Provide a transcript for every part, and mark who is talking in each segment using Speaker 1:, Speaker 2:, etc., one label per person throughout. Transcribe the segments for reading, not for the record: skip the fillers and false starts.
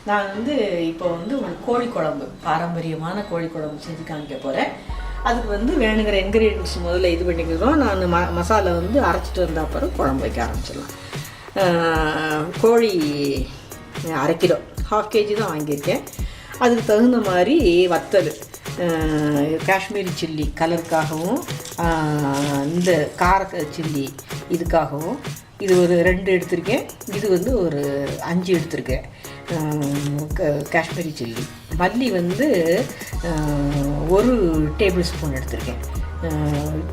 Speaker 1: நான் வந்து இப்போ வந்து ஒரு கோழி குழம்பு, பாரம்பரியமான கோழி குழம்பு செஞ்சு காமிக்க போகிறேன். அதுக்கு வந்து வேணுங்கிற இன்க்ரீடியன்ட்ஸ் முதல்ல இது பண்ணிக்கிறோம். நான் மசாலா வந்து அரைச்சிட்டு வந்த அப்புறம் குழம்பு வைக்க ஆரம்பிச்சிடலாம். கோழி 1/2 கிலோ, 1/2 kg தான் வாங்கியிருக்கேன். அதுக்கு தகுந்த மாதிரி வத்தல், காஷ்மீரி சில்லி கலருக்காகவும், இந்த கார சில்லி இதுக்காகவும் இது ஒரு 2 எடுத்திருக்கேன். இது வந்து ஒரு 5 எடுத்திருக்கேன். காஷ்மீரி சில்லி, மல்லி வந்து 1 டேபிள் ஸ்பூன் எடுத்திருக்கேன்.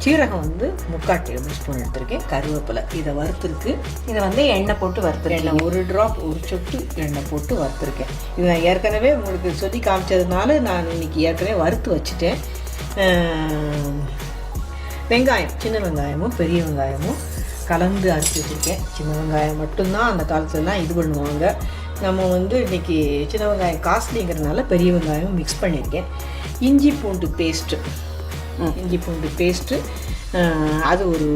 Speaker 1: சீரகம் வந்து 3/4 டேபிள் ஸ்பூன் எடுத்திருக்கேன். கருவேப்பிலை இதை வறுத்துருக்கு. இதை வந்து எண்ணெய் போட்டு வறுத்துருக்கேன். எண்ணெய் 1 ட்ராப், 1 சொட்டு எண்ணெய் போட்டு வறுத்துருக்கேன். இது நான் ஏற்கனவே உங்களுக்கு சொல்லி காமிச்சதுனால நான் இன்றைக்கி ஏற்கனவே வறுத்து வச்சுட்டேன். வெங்காயம், சின்ன வெங்காயமும் பெரிய வெங்காயமும் கலந்து அரைச்சி வச்சுருக்கேன். சின்ன வெங்காயம் மட்டும்தான் அந்த காலத்துலலாம் இது பண்ணுவாங்க. நம்ம வந்து இன்றைக்கி சின்ன வெங்காயம் காஸ்ட்லிங்கிறதுனால பெரிய வெங்காயம் மிக்ஸ் பண்ணியிருக்கேன். இஞ்சி பூண்டு பேஸ்ட்டு அது ஒரு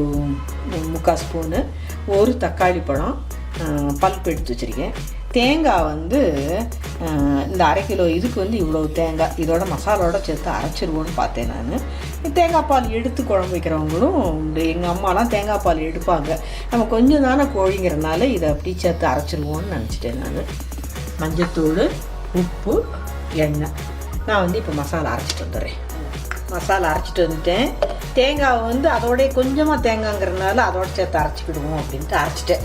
Speaker 1: 3/4 ஸ்பூனு. 1 தக்காளி பழம் பல்ப் எடுத்து வச்சுருக்கேன். தேங்காய் வந்து இந்த 1/2 கிலோ இதுக்கு வந்து இவ்வளோ தேங்காய், இதோட மசாலோட சேர்த்து அரைச்சிருவோன்னு பார்த்தேன். நான் தேங்காய் பால் எடுத்து குழம்பு வைக்கிறவங்களும் உண்டு. எங்கள் அம்மாலாம் தேங்காய் பால் எடுப்பாங்க. நம்ம கொஞ்சம் தானே கோழிங்கிறதுனால இதை அப்படி சேர்த்து அரைச்சிருவோன்னு நினச்சிட்டேன். நான் மஞ்சத்தூள், உப்பு, எண்ணெய். நான் வந்து இப்போ மசாலா அரைச்சிட்டு வந்துடுறேன். மசாலா அரைச்சிட்டு வந்துட்டேன். தேங்காய் வந்து அதோடய கொஞ்சமாக தேங்காய்ங்கிறதுனால அதோட சேர்த்து அரைச்சிக்கிடுவோம் அப்படின்ட்டு அரைச்சிட்டேன்.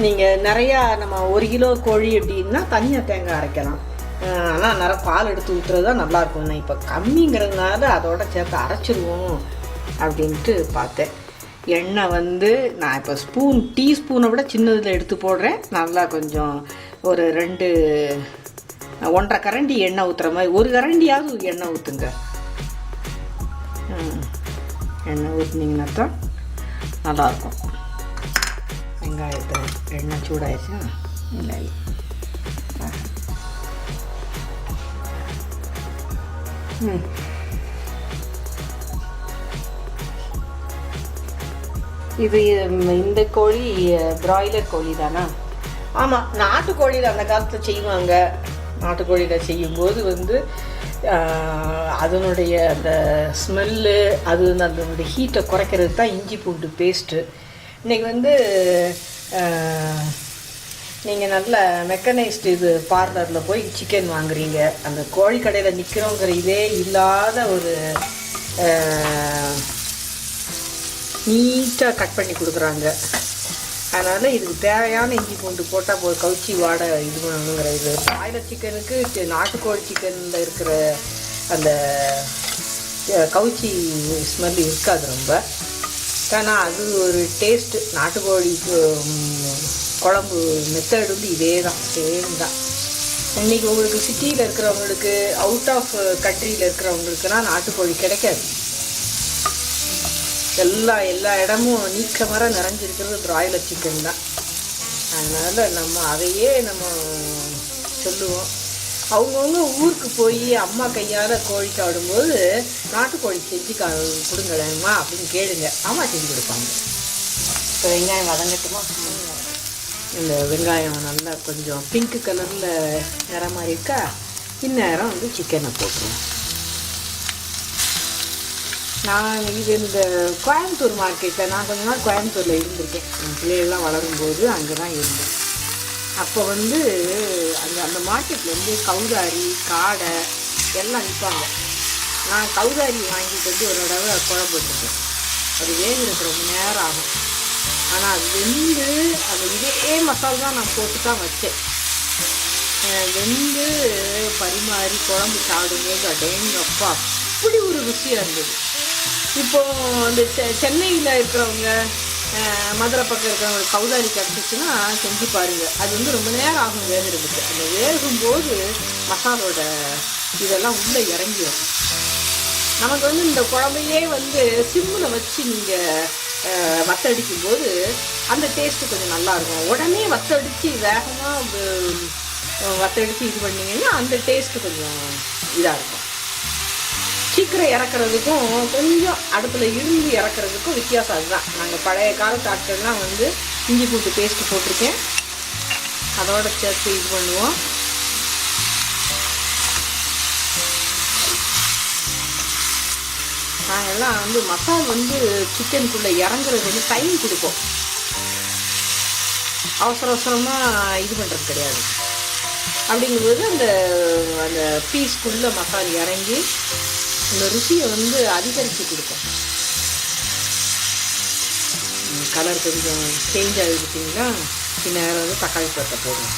Speaker 1: நீங்கள் நிறையா நம்ம 1 கிலோ கோழி அப்படின்னா தனியாக தேங்காய் அரைக்கலாம். ஆனால் நிறைய பால் எடுத்து ஊற்றுறது தான் நல்லாயிருக்கும். நான் இப்போ கம்மிங்கிறதுனால அதோட சேர்த்து அரைச்சிடுவோம் அப்படின்ட்டு பார்த்தேன். எண்ணெய் வந்து நான் இப்போ டீஸ்பூனை விட சின்னதில் எடுத்து போடுறேன். நல்லா கொஞ்சம் ஒரு 1.5 கரண்டி எண்ணெய் ஊற்றுற மாதிரி, 1 கரண்டியாவது எண்ணெய் ஊற்றுங்க. எண்ணெய் ஊற்றுனீங்கன்னா தான் நல்லாயிருக்கும். வெங்காயத்தை எண்ணெய் சூடாயிடுச்சு. இல்லை, இது இந்த கோழி பிராய்லர் கோழி தானா? ஆமாம், நாட்டுக்கோழியில் அந்த காலத்தில் செய்வாங்க. நாட்டுக்கோழியில் செய்யும்போது வந்து அதனுடைய அந்த ஸ்மெல்லு, அது வந்து அதனுடைய ஹீட்டை குறைக்கிறது தான் இஞ்சி பூண்டு பேஸ்ட்டு. இன்றைக்கி வந்து நீங்கள் நல்ல மெக்கனைஸ்டு இது பார்லரில் போய் சிக்கன் வாங்குறீங்க, அந்த கோழி கடையில் நிற்கிறோங்கிற இதே இல்லாத ஒரு நீட்டாக கட் பண்ணி கொடுக்குறாங்க. அதனால் இதுக்கு தேவையான இஞ்சி பூண்டு போட்டால் போய் கவுச்சி வாடை இது பண்ணணுங்கிற இது. பிராய்லர் சிக்கனுக்கு நாட்டுக்கோழி சிக்கனில் இருக்கிற அந்த கவுச்சி ஸ்மெல் இருக்காது ரொம்ப. ஆனால் அது ஒரு டேஸ்ட்டு. நாட்டுக்கோழி குழம்பு மெத்தட் வந்து இதே தான், சேம் தான். இன்றைக்கி உங்களுக்கு சிட்டியில் இருக்கிறவங்களுக்கு, அவுட் ஆஃப் கண்ட்ரியில் இருக்கிறவங்களுக்குனா நாட்டுக்கோழி கிடைக்காது. எல்லா இடமும் நீக்க நிறைஞ்சிருக்கிறது பிராய்லர் சிக்கன் தான். அதனால் நம்ம அதையே நம்ம சொல்லுவோம். அவங்கவுங்க ஊருக்கு போய் அம்மா கையால் கோழி சாப்பிடும்போது நாட்டுக்கோழி செஞ்சு கொடுங்களேம்மா அப்படின்னு கேளுங்க. அம்மா செஞ்சு கொடுப்பாங்க. இப்போ வெங்காயம் வதங்கட்டுமா? இந்த வெங்காயம் நல்லா கொஞ்சம் பிங்க் கலரில் நிறமாக இருக்கா, இந்நேரம் வந்து சிக்கனை போட்டுருவோம். நான் இது இந்த கோயம்புத்தூர் மார்க்கெட்டில், நான் கொஞ்ச நாள் கோயம்புத்தூரில் இருந்திருக்கேன். என் பிள்ளைகள்லாம் வளரும்போது அங்கே தான் இருந்தேன். அப்போ வந்து அந்த மார்க்கெட்டில் வந்து கௌதாரி, காடை எல்லாம் விற்பாங்க. நான் கௌதாரி வாங்கிட்டு வந்து ஒரு தடவை குழம்பு வச்சுருக்கேன். அது வேகிறதுக்கு ரொம்ப நேரம் ஆகும். ஆனால் அது வெந்து அது இதே மசாலா தான் நான் போட்டு தான் வச்சேன். வெந்து பரிமாறி குழம்பு சாப்பிடும்போது அடேங்கப்பா அப்படி ஒரு ருசியாக இருந்தது. இப்போது அந்த சென்னையில் இருக்கிறவங்க, மதுரை பக்கம் இருக்கிறவங்களுக்கு கௌதாரி கிடச்சிச்சுன்னா செஞ்சு பாருங்கள். அது வந்து ரொம்ப நேரம் ஆகும் வேகிறதுக்கு. அந்த வேகும்போது மசாலோட இதெல்லாம் உள்ளே இறங்கிடும். நமக்கு வந்து இந்த குழம்பையே வந்து சிம்மில் வச்சு நீங்கள் வத்தடிக்கும் போது அந்த டேஸ்ட்டு கொஞ்சம் நல்லாயிருக்கும். உடனே வத்தடித்து வேகமாக வத்தடித்து இது பண்ணிங்கன்னா அந்த டேஸ்ட்டு கொஞ்சம் இதாக இருக்கும். சீக்கிரம் இறக்குறதுக்கும் கொஞ்சம் அடுப்பில் இருந்து இறக்குறதுக்கும் வித்தியாசம் அதுதான். நாங்கள் பழைய காலத்து ஆட்கள்லாம் வந்து இஞ்சி பூண்டு பேஸ்ட்டு போட்டிருக்கேன், அதோட சேர்த்து இது பண்ணுவோம். நாங்கெல்லாம் வந்து மசால் வந்து சிக்கனுக்குள்ளே இறங்குறது வந்து டைம் கொடுப்போம். அவசர அவசரமாக இது பண்ணுறது கிடையாது. அப்படிங்கும்போது அந்த அந்த பீஸ்க்குள்ளே மசால் இறங்கி இந்த ருசியை வந்து அதிகரித்து கொடுக்கும். கலர் கொஞ்சம் சேஞ்ச் ஆகிடுச்சிங்கன்னா இந்நேரம் வந்து தக்காளி பழத்தை போடுவோம்.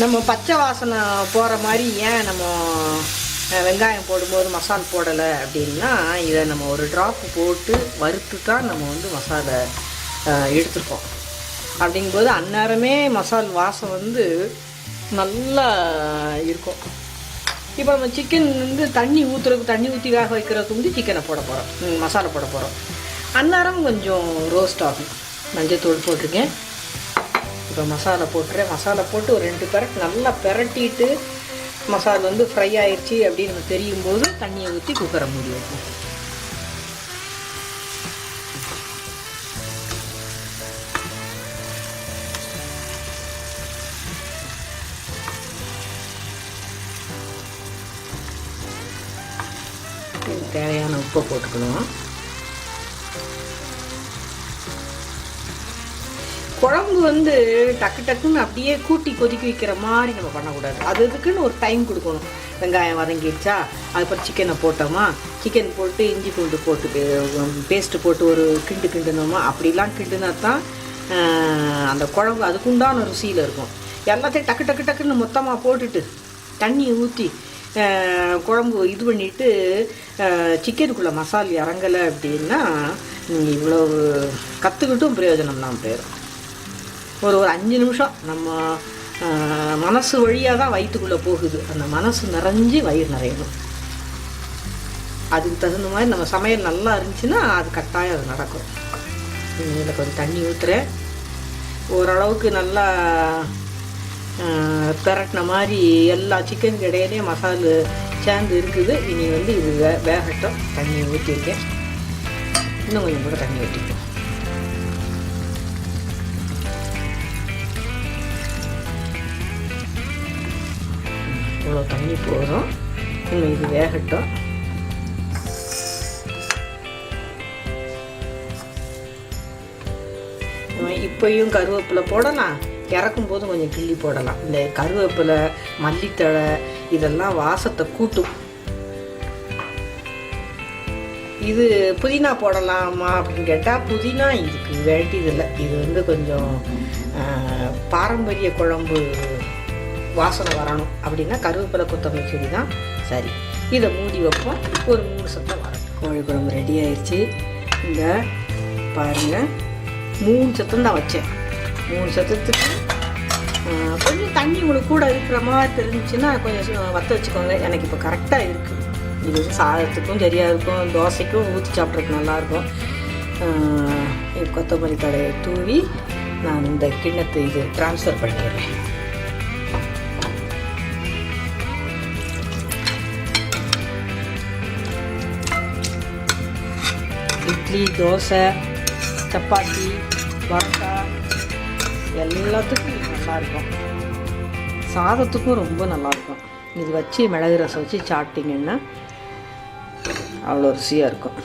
Speaker 1: நம்ம பச்சை வாசனை போகிற மாதிரி ஏன் நம்ம வெங்காயம் போடும்போது மசால் போடலை அப்படின்னா, இதை நம்ம ஒரு ட்ராப்பு போட்டு வறுத்து தான் நம்ம வந்து மசாலை எடுத்துருக்கோம். அப்படிங்கும்போது அந்நேரமே மசால் வாசம் வந்து நல்லா இருக்கும். இப்போ நம்ம சிக்கன் வந்து தண்ணி ஊற்றி வேக வைக்கிறதுக்கு வந்து சிக்கனை போட போகிறோம், மசாலா போட போகிறோம். அந்நேரம் கொஞ்சம் ரோஸ்ட் ஆகும். மஞ்சத்தூள் போட்டிருக்கேன். இப்போ மசாலா போட்டுறேன். மசாலா போட்டு ஒரு 2 பெரட்டு நல்லா பெரட்டிட்டு மசாலா வந்து ஃப்ரை ஆயிடுச்சு அப்படின்னு நம்ம தெரியும் போது தண்ணியை ஊற்றி குக்கரை மூடி வைப்போம். தேவையான உப்பை போட்டுக்கணும். குழம்பு வந்து டக்கு டக்குன்னு அப்படியே கூட்டி கொதிக்க வைக்கிற மாதிரி நம்ம பண்ணக்கூடாது. அதுக்குன்னு ஒரு டைம் கொடுக்கணும். வெங்காயம் வதங்கிடுச்சா, அதுக்கப்புறம் சிக்கனை போட்டோமா, சிக்கன் போட்டு இஞ்சி பூண்டு போட்டு பேஸ்ட்டு போட்டு ஒரு கிண்டுனோமா, அப்படிலாம் கிண்டுனா தான் அந்த குழம்பு அதுக்குண்டான ருசியில் இருக்கும். எல்லாத்தையும் டக்கு டக்கு டக்குன்னு மொத்தமாக போட்டுட்டு தண்ணியை ஊற்றி குழம்பு இது பண்ணிவிட்டு சிக்கனுக்குள்ளே மசால் இறங்கலை அப்படின்னா இவ்வளோ கற்றுக்கிட்டும் பிரயோஜனம் தான் போயிடும். ஒரு 5 நிமிஷம் நம்ம மனசு வழியாக தான் வயிற்றுக்குள்ளே போகுது. அந்த மனசு நிறைஞ்சி வயிறு நிறையணும். அதுக்கு தகுந்த மாதிரி நம்ம சமையல் நல்லா இருந்துச்சுன்னா அது கட்டாயம் அது நடக்கும். இதில் கொஞ்சம் தண்ணி ஊற்றுறேன். ஓரளவுக்கு நல்லா பெரட்டின மாதிரி எல்லா சிக்கனுக்கு இடையிலையும் மசாலு சேர்ந்து இருக்குது. இனி வந்து இது வேகட்டும். தண்ணியை ஊற்றிருக்கேன். இன்னும் கொஞ்சம் கூட தண்ணி ஊற்றிருக்கேன். இவ்வளோ தண்ணி போதும். இன்னும் இது வேகட்டும். இப்போயும் கருவேப்பிலை போடலாம், இறக்கும் போது கொஞ்சம் கிள்ளி போடலாம். இந்த கருவேப்பிலை மல்லித்தழை இதெல்லாம் வாசத்தை கூட்டும். இது புதினா போடலாமா அப்படின்னு கேட்டால் புதினா இதுக்கு வேண்டியதில்லை. இது வந்து கொஞ்சம் பாரம்பரிய குழம்பு வாசனை வரணும் அப்படின்னா கருவேப்பிலை கொத்தமல்லி செடி தான் சரி. இதை மூடி வைப்போம். ஒரு 3 சத்தம் வரும். கோழி குழம்பு ரெடி ஆயிடுச்சு. இந்த பாருங்கள், 3 சத்தம் தான் வச்சேன். 3 சத்தத்துக்கு கொஞ்சம் தண்ணி உங்களுக்கு கூட இருக்கிற மாதிரி தெரிஞ்சிச்சுன்னா கொஞ்சம் வற்ற வச்சுக்கோங்க. எனக்கு இப்போ கரெக்டாக இருக்குது. இது வந்து சாதத்துக்கும் சரியாக இருக்கும், தோசைக்கும் ஊற்றி சாப்பிட்றதுக்கு நல்லாயிருக்கும். கொத்தமல்லி தழையை தூவி நான் இந்த கிண்ணத்தை இது ட்ரான்ஸ்ஃபர் பண்ணிடுறேன். இட்லி, தோசை, சப்பாத்தி, பரோட்டா எல்லாத்துக்கும் நல்லாயிருக்கும். சாதத்துக்கும் ரொம்ப நல்லாயிருக்கும். இது வச்சு மிளகு ரசம் வச்சு சாப்பிட்டிங்கன்னா அவ்வளோ ருசியாக இருக்கும்.